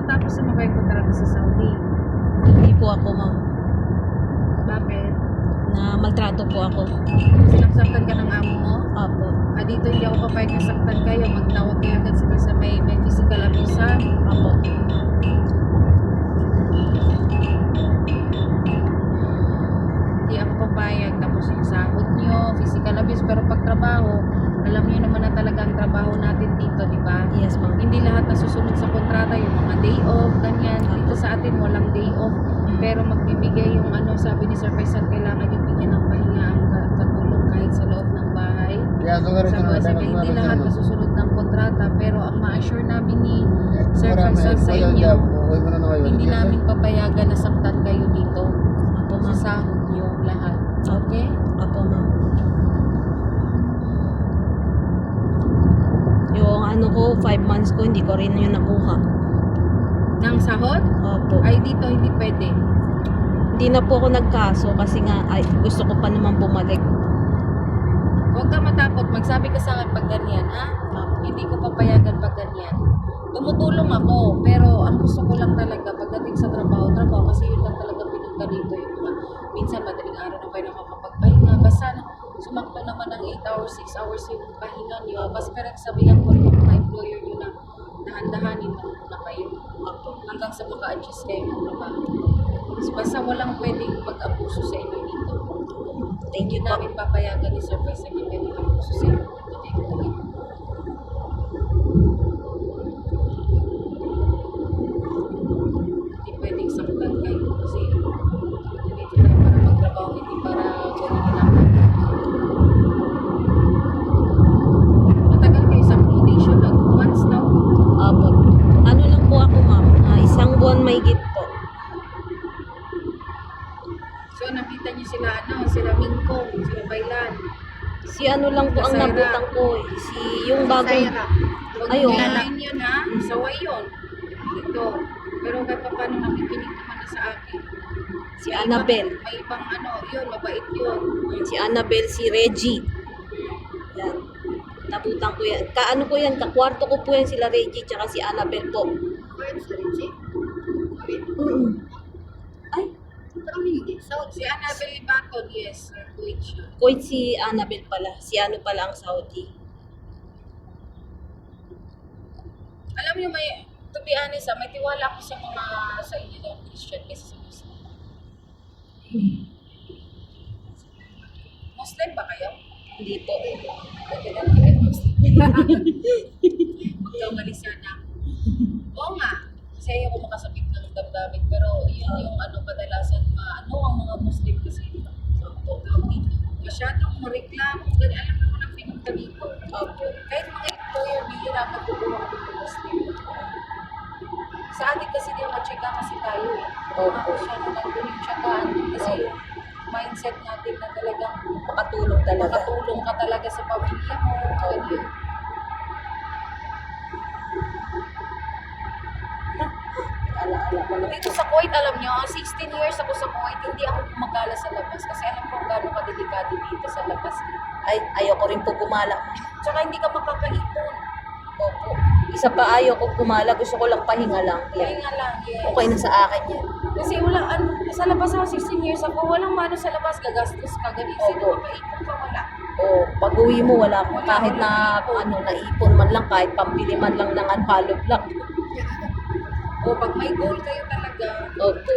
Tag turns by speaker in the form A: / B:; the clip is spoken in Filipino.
A: matapos na kayo kontrata sa Saudi?
B: Hindi po ako, ma'am.
A: Bakit?
B: Na maltrato po ako.
A: Sinaksakan ka ng amo mo?
B: Opo.
A: Dito hindi ako papayag na saktan kayo. Magtawag kayo agad sa may physical abuse ha?
B: Opo.
A: Hindi ako papayag. Tapos yung sahod nyo, physical abuse. Pero pag trabaho, alam niyo naman na talaga ang trabaho natin dito, di ba?
B: Yes, ma'am.
A: Hindi lahat nasusunod sa kontrata, yung mga day off, ganyan. Dito sa atin, walang day off. Pero magbibigay yung sabi ni Sir Faisal, kailangan yung bigyan ng pahinga ang katulong kahit sa loob ng bahay. Sa mga hindi lahat nasusunod ng kontrata. Pero ang ma-assure namin ni Sir Faisal sa inyo, hindi namin papayagan na saktan kayo dito.
B: Opo,
A: Sa
B: ma'am.
A: sahod nyo lahat. Okay?
B: Opo, ma'am. Yung ano ko, 5 months ko, hindi ko rin yun nakuha.
A: Ng sahod?
B: Opo.
A: Ay, dito hindi pwede.
B: Hindi na po ako nagkaso kasi nga gusto ko pa naman bumalik.
A: Huwag ka matakot. Magsabi ka sa akin pag ganyan, ha? Hindi ko papayagan pag ganyan. Tumutulong ako, pero ang gusto ko lang talaga pagdating sa trabaho, kasi yun lang talaga pinunta dito. Yung mga, minsan madaling araw na kayo nakakapagpahinga. Basta sumakto naman ng 8 hours, 6 hours yung pahinga nyo. Basta pero sabihan ko rin yung mga employer nyo na dahan-dahanin na kayo. Hanggang sa maka-adjust kayo ng trabaho. Basta walang pwedeng mag-abuso sa inyo dito.
B: Thank you
A: Hindi
B: po.
A: namin papayagan ni Sir Faisal yung pwedeng mag-abuso sa inyo. Hindi pwedeng saktan kayo kasi dito tayo para magtrabaho, hindi para gawin lang. Matagal kayo sa accommodation, months now.
B: Opo. Ano lang po ako, ma'am? 1 buwan may git po.
A: So nakita niyo sila Mingkong, sila Bailan.
B: Si ano lang po ang
A: Saira.
B: nabutang ko eh. Si yung bagong...
A: Huwag
B: Ayun.
A: mo ganahin yun ha, saway yun. Dito. Pero kahit pa paano nakikinig naman na sa akin.
B: Si Annabel.
A: May ibang yun, mabait yun.
B: Si Annabel, si Reggie. Yan. Nabutang ko yan. Kaano ko yan? Kakwarto ko po yan sila Reggie tsaka si Annabel po. Ay,
A: Si Annabel Libaton, yes. Kuwait siya.
B: Kuwait si Annabel pala. Si ano pala ang Saudi.
A: Alam niyo, to be honest, may tiwala ako sa inyo ng Christian kasi sa Muslim. Muslim ba kayo?
B: Hindi po.
A: Pwede lang kayo Muslim. Huwag kang malisana. Oo nga. Kasi ayaw ko makasakit ng damdamin. Pero yun yung kadalasan ang mga Muslim kasi dito. Masyadong mareklamo. Alam naman ang pinunta dito. Kahit mga employer, bihira magkukuha ko ng Muslim. Sa atin kasi di ma-checka kasi tayo eh. Masyado nandun yung checkaan. Kasi yung mindset natin na talagang makatulong ka talaga sa pamilya mo. Ganyan. Dito sa Kuwait, alam nyo, 16 years ako sa Kuwait, hindi ako gumagala sa labas kasi alam ko gano'ng kadelikado dito sa labas.
B: Ayoko rin po gumala.
A: Tsaka hindi ka makakaipon.
B: Opo. Isa pa ayoko gumala. Gusto ko lang pahinga lang.
A: Kaya
B: Yan.
A: nga lang, yes.
B: Okay na sa akin yan.
A: Kasi sa labas ako 16 years ako, walang mano sa labas, gagastos ka, ganito. Sino
B: Opo.
A: makaipon ka, wala.
B: O, pag uwi mo, wala akong kahit na naipon man lang, kahit pambili man lang ng unfollow block.
A: O pag may goal kayo talaga,
B: Opo.